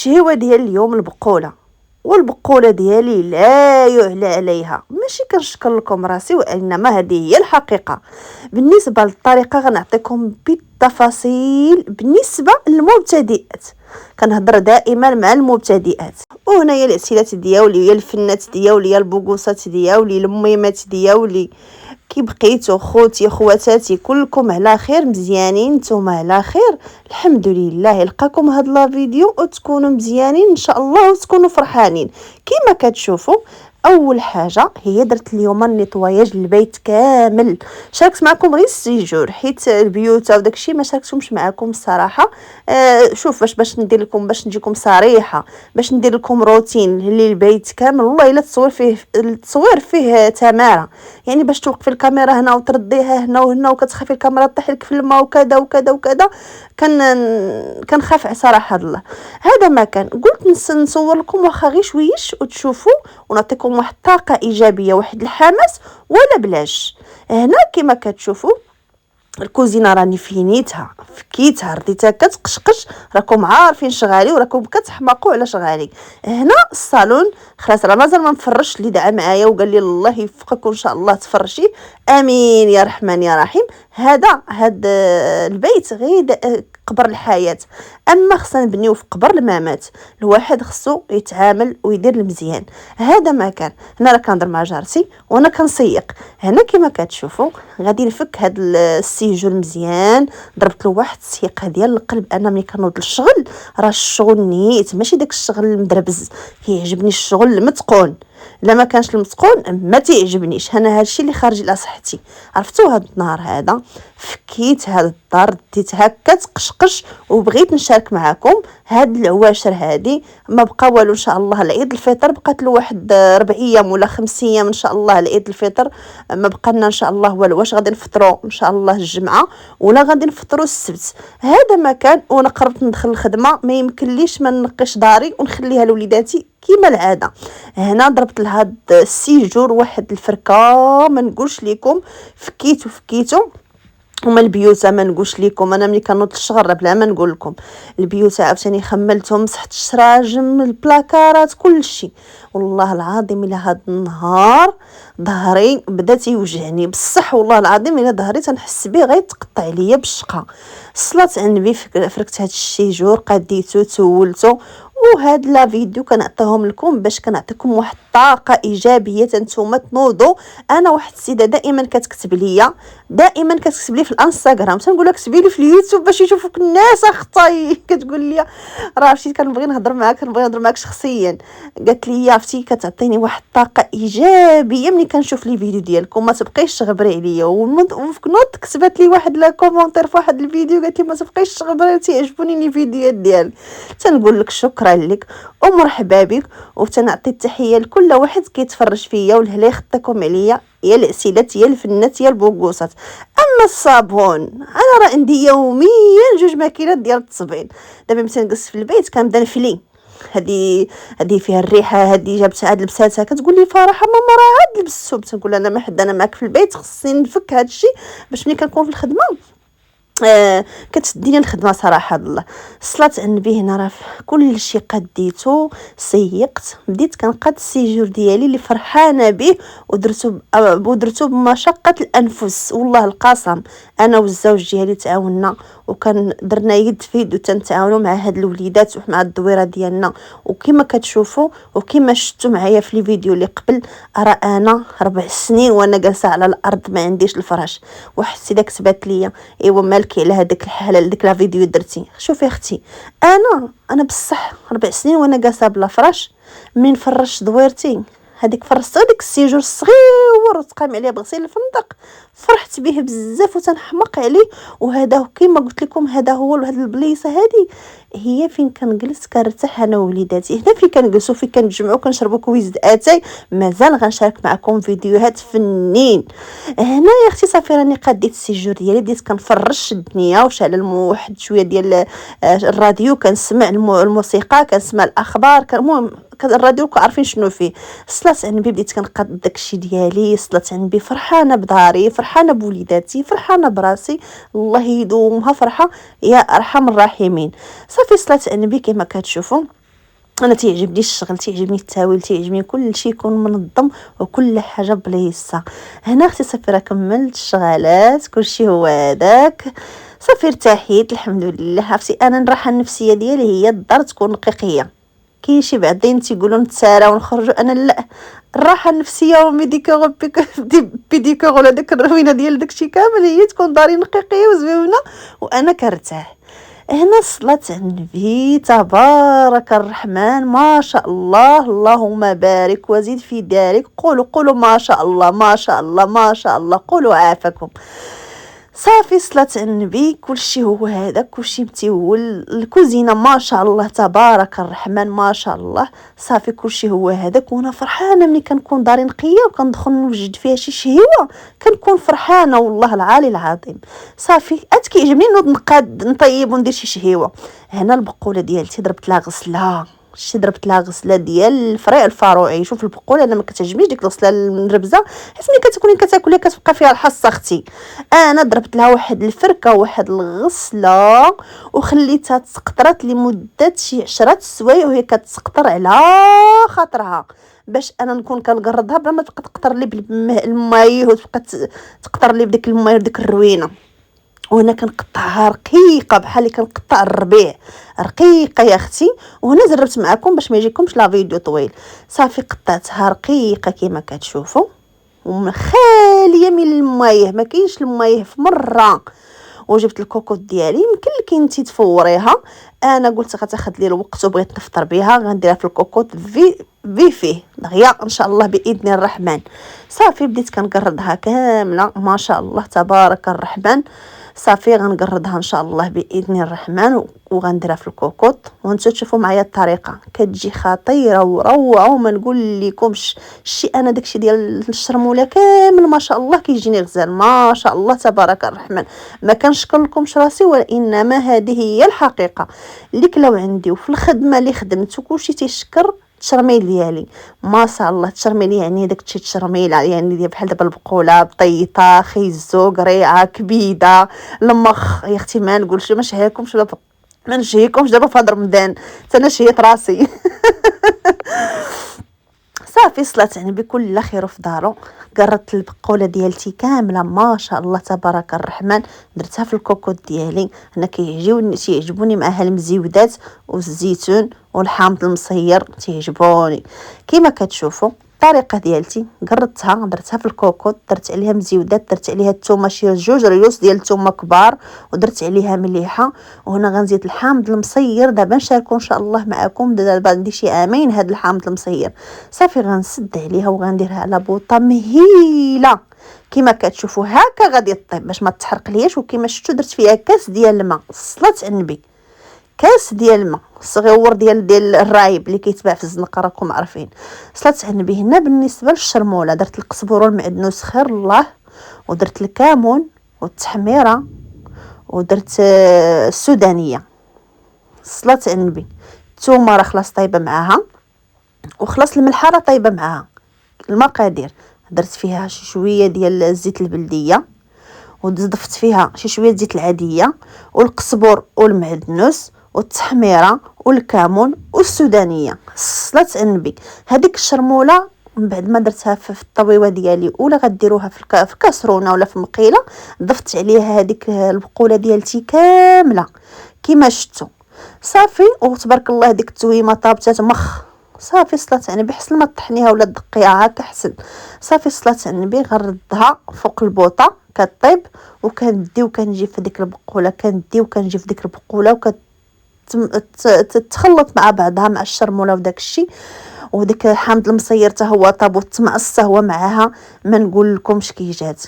الشهوة ديال اليوم البقولة، والبقولة ديالي لا يعلى عليها. ماشي كنشكر لكم راسي، وانما هذه هي الحقيقة. بالنسبة للطريقة غنعطيكم بالتفاصيل. بالنسبة للمبتدئات كنهضر دائما مع المبتدئات، وهنايا الاسئلة ديالي، يا الفنات ديالي، يا البوغوسات ديالي، الميمات ديالي، كي بقيتو خوتي خواتاتي كلكم على خير، مزيانين نتوما على خير الحمد لله. يلقاكم هاد لا فيديو وتكونوا مزيانين ان شاء الله وتكونوا فرحانين. كما كتشوفوا اول حاجه هي درت اليوم النيطواياج البيت كامل. شاركت معكم غير السيجور حيت البيوت وداكشي ما شاركتهمش معكم الصراحه. شوف باش ندير لكم، باش نجيكم صريحه، باش ندير لكم روتين للبيت كامل. والله الا التصوير فيه تماره، يعني باش توقفي الكاميرا هنا وترديها هنا وهنا وكتخافي الكاميرا طيح لك في الماء وكذا وكذا وكذا. كنخاف صراحه الله. هذا ما كان قلت نصور لكم واخا غير شويش وتشوفوا ونعطيكم واحد الطاقه ايجابيه، واحد الحماس ولا بلاش. هنا كما كتشوفوا الكوزينه راني فكيتها رديتها كتقشقش، راكم عارفين شغالي وراكم كتحماقوا على شغالي. هنا الصالون خلاص راه مازال ما مفرش، اللي دعا معايا وقال لي الله يوفقك وان شاء الله تفرشي، امين يا رحمن يا رحيم. هذا البيت غير قبر الحياه، اما خصنا نبنيو في قبر الممات. الواحد خصو يتعامل ويدير المزيان. هذا ما كان. هنا راه كنهضر مع جارتي وانا كنسيق. هنا كما كتشوفوا غادي نفك هذا السيجور مزيان. ضربت له واحد السيقه ديال القلب. انا ملي كنوض للشغل راه الشغل نيت، ماشي داك الشغل المدربز. كيعجبني الشغل المتقون، لا ما كانش المتقون ما تعجبنيش. انا هادشي اللي خارج على صحتي. عرفتوا هاد النهار هذا فكيت هاد الدار، ديت هكا تقشقش وبغيت نشارك معكم هاد العواشر هادي. ما بقى والو ان شاء الله. العيد الفطر بقات له واحد 4 ايام ولا 5 ايام ان شاء الله. العيد الفطر ما بقى لنا ان شاء الله والو. واش غادي نفطروا ان شاء الله الجمعه ولا غادي نفطروا السبت. هذا ما كان. وانا قربت ندخل الخدمه ما يمكنليش ما نقيش داري ونخليها لوليداتي كيما العاده. هنا ضربت لهاد السيجور واحد الفركه ما نقولش لكم. فكيتو هما البيوت ما نقولش لكم. انا ملي كنوض الشغل بلا ما نقول لكم البيوت عاوتاني خملتهم، مسحت الشراجم البلاكارات كل شيء. والله العظيم الى هاد النهار ظهري بدا تيوجعني بصح. والله العظيم الى ظهري تنحس به غيتقطع عليا بالشقه. صلاه على النبي فركت هاد الشيجور قديتو تولتو. وهاد لا فيديو كنعطيهم لكم باش كنعطيكم واحد الطاقه ايجابيه نتوما تنوضوا. انا واحد السيده دائما كتكتب لي في الانستغرام، تنقول لها كتبي لي في اليوتيوب باش يشوفوك الناس اختي. كتقول لي راه عرفتي كنبغي نهضر معاك شخصيا. قالت لي عرفتي كتعطيني واحد الطاقه ايجابيه ملي كنشوف لي فيديو ديالكم، ما تبقيش تغبري عليا. ونوض كتبت لي واحد لا كومونتير في واحد الفيديو قالت لي ما تبقيش تغبري تيعجبوني لي فيديوهات ديالك. تنقول لك شكرا لك ومرحبا بك، وتنعطي التحيه لكل واحد كيتفرج فيا والهلا يخطيكم عليا، يا الاسئلات يا الفنات يا البوغوسات. اما الصابون انا راه عندي يوميا 2 ماكينات ديال التصبين. دابا ملي تنجلس في البيت كنبدا نفلي. هذه فيها الريحه، هذه جابت عاد لبساتها. كتقول لي فرحه ماما راه عاد لبستو. تنقول انا ما حد انا معاك في البيت خصني نفك هذا الشيء باش ملي كنكون في الخدمه كتديني الخدمه صراحه الله. صلاه على النبي. هنا راه كل شيء قديته سيقت، بديت كنقاد السيجور ديالي اللي فرحانه به ودرتو بمشقه الانفس. والله القسم انا والزوج ديالي تعاوننا وكان درنا يد في يد وتنتعاونوا مع هاد الوليدات ومع الدويره ديالنا. وكما كتشوفوا وكما شفتوا معايا في الفيديو اللي قبل، راه انا 4 سنين وانا جالسه على الارض ما عنديش الفراش. واحد السيده كتبات لي ايوا مالك على هذاك الحاله ديك لا فيديو درتي. شوفي اختي انا بصح 4 سنين وانا جالسه بلا فراش. من فرش دويرتي هذيك فرشت هذيك السيجور الصغير وتقام عليه بغسيل الفندق، فرحت به بزاف وتنحمق عليه. وهذا كما قلت لكم هذا هو هذه البليصه هذه هي فين كنجلس كنرتاح انا ووليداتي. هنا فين كنجلسوا فين كنتجمعوا كنشربوا كويس اتاي. مازال غنشارك معكم فيديوهات فنين. هنا يا اختي صافي راني قديت السيجور ديالي، بديت كنفرش الدنيا وشعل واحد شويه ديال الراديو، كنسمع الموسيقى، كنسمع الاخبار. المهم الراديو عارفين شنو فيه. صلاه على النبي بديت كنقاد داكشي ديالي. صلاه على النبي فرحانه بداري، فرحانه بوليداتي، فرحانه براسي. الله يدومها فرحه يا ارحم الراحمين. صافي صلاه على النبي كما كتشوفوا انا تيعجبني الشغل، تيعجبني التاويل، تيعجبني كل شيء يكون منظم وكل حاجه بليصه. هنا اختي صافي راه كملت الشغالات كل شيء هو هذاك، صافي ارتاحيت الحمد لله. عرفتي انا الراحه النفسيه ديالي هي الدار تكون نقيقيه. كاين شي بعضين تيقولوا نتسارى ونخرجوا، انا لا، الراحه النفسيه وميديكور بيديكور ولا داك الروينه ديال داكشي كامل هي تكون داري نقيقيه وزوينه وانا كرتاح. هنا صلاة على النبي تبارك الرحمن ما شاء الله، اللهم بارك وزيد في ذلك. قولوا ما شاء الله ما شاء الله ما شاء الله، قولوا عافاكم. صافي صلاة على النبي كلشي هو هذا، كلشي متيول، الكوزينه ما شاء الله تبارك الرحمن ما شاء الله. صافي كلشي هو هذاك وانا فرحانه ملي كنكون داري نقيه وكندخل نوجد فيها شي شهيوه، كنكون فرحانه والله العالي العظيم. صافي كيعجبني نوض نقاد نطيب وندير شي شهيوه. هنا البقوله ديالتي درت لها غسله، ضربت لها غسله ديال الفريق الفاروعي. شوف البقوله انا ما كتعجبنيش ديك الغسله المربزه، حيت ملي كتكوني كتاكليها كتبقى فيها الحصه اختي. انا ضربت لها واحد الفركه واحد الغسله وخليتها تسقطرات لمده شي 10 سوايع وهي كتسقطر على خاطرها، باش انا نكون كنقرضها بلا ما تبقى تقطر لي بالمايه وتبقى تقطر لي بديك المايه وديك الروينه. وهنا كنقطعها رقيقه بحال اللي كنقطع الربيع، رقيقه يا اختي. وهنا زربت معكم باش ما يجيكمش لا فيديو طويل. صافي قطعتها رقيقه كما كتشوفوا وخاليه من المايه، ما كاينش المايه في مره. وجبت الكوكوط ديالي، يمكن لك انتي تفوريها، انا قلت غتاخذ لي الوقت وبغيت نفطر بها، غنديرها في الكوكوط فيه دغيا ان شاء الله باذن الرحمن. صافي بديت كنقردها كامله ما شاء الله تبارك الرحمن. صافي غنقردها ان شاء الله باذن الرحمن وغنديرها في الكوكوط. وانتم تشوفوا معايا الطريقه كتجي خطيره وروعه وما نقول لكمش. شي انا داكشي ديال الشرموله كامل ما شاء الله كيجيني غزال ما شاء الله تبارك الرحمن. ما كنشكر لكمش راسي وانما هذه هي الحقيقه. اللي كلاو عندي وفي الخدمه اللي خدمت وكلشي تيشكر التشرميل ديالي ما شاء الله. التشرميل يعني داك الشيء تشرميل يعني بحال دابا البقوله بطيطه خيزو قريعه كبيده المخ يا اختي ما نقولش ما نشهيكمش ما نشهيكمش دابا في هذا رمضان انا شهيت راسي. صافي صلاة يعني بكل خير في دارو. قررت البقوله ديالتي كامله ما شاء الله تبارك الرحمن، درتها في الكوكوط ديالي. انا كيعجبوني معها المزيودات والزيتون والحامض المصير تيعجبوني كما كتشوفوا. الطريقه ديالتي قردتها درتها في الكوكوط، درت عليها مزيودات، درت عليها الثومه شي 2 ريوس ديال الثومه كبار ودرت عليها مليحه. وهنا غنزيد الحامض المصير دابا نشاركو ان شاء الله معكم دابا عندي شي عامين هذا الحامض المصير. صافي غنسد عليها وغنديرها على بوطه مهيله كما كتشوفوا هكا غادي طيب باش ما تحرق لياش. وكما شفتوا درت فيها كاس ديال الماء، صلاة النبي كاس ديال الماء صغيور ديال الرايب اللي كيتباع في الزنقه راكم عارفين. صلاة النبي. هنا بالنسبه للشرموله درت القزبر والمعدنوس خير الله، ودرت الكمون والتحميره ودرت السودانيه. صلاة النبي. الثومه راه خلاص طايبه معاها وخلاص الملحه راه طايبه معاها. المقادير درت فيها شي شويه ديال الزيت البلديه وضفت فيها شي شويه زيت العاديه والقزبر والمعدنوس والتحميره والكمون والسودانيه. صلاة النبي. هذيك الشرموله من بعد ما درتها في الطويوه ديالي ولا غديروها في كاسرونه ولا في مقيله، ضفت عليها هذيك البقوله ديالتي كامله كما شفتوا. صافي وتبارك الله ديك التويمه طابتات مخ. صافي صلاة النبي حسن ما طحنيها ولا دقيها هكا حسن. صافي صلاة النبي غنردها فوق البوطه كطيب وكندي وكنجي في ديك البقوله كندي وكنجي في ديك البقوله تتخلط مع بعضها مع الشرموله وداك الشيء. وديك حامض المصير حتى هو طاب والتمأس هو معاها ما نقول لكمش كي جات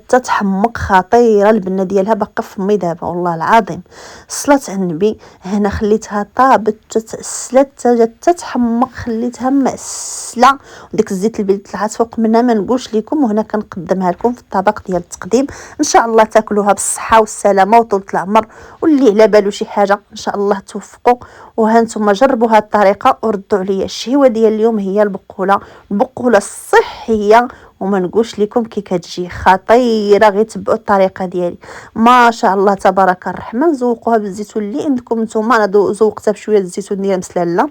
تتحمق خطيره. البنه ديالها باقا في فمي دابا والله العظيم. صلاة على النبي. هنا خليتها طابت تتسلت جات تتحمق خليتها مسله وديك الزيت البلدي طلعت فوق منها ما نقولش لكم. وهنا كنقدمها لكم في الطبق ديال التقديم ان شاء الله تاكلوها بالصحه والسلامه وطولة العمر. واللي على بالو شي حاجه ان شاء الله توفقوا. وها نتوما جربوا هذه الطريقه وردوا عليا. الشهوه ديال اليوم هي البقوله الصحيه وما نقولش لكم كي كتجي خطيره. غير تبعوا الطريقه ديالي ما شاء الله تبارك الرحمن. زوقوها بالزيتون اللي عندكم نتوما. انا زوقتها بشويه الزيتون ديال مسلاله.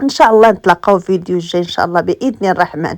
ان شاء الله نتلاقاو في فيديو الجاي ان شاء الله باذن الرحمن.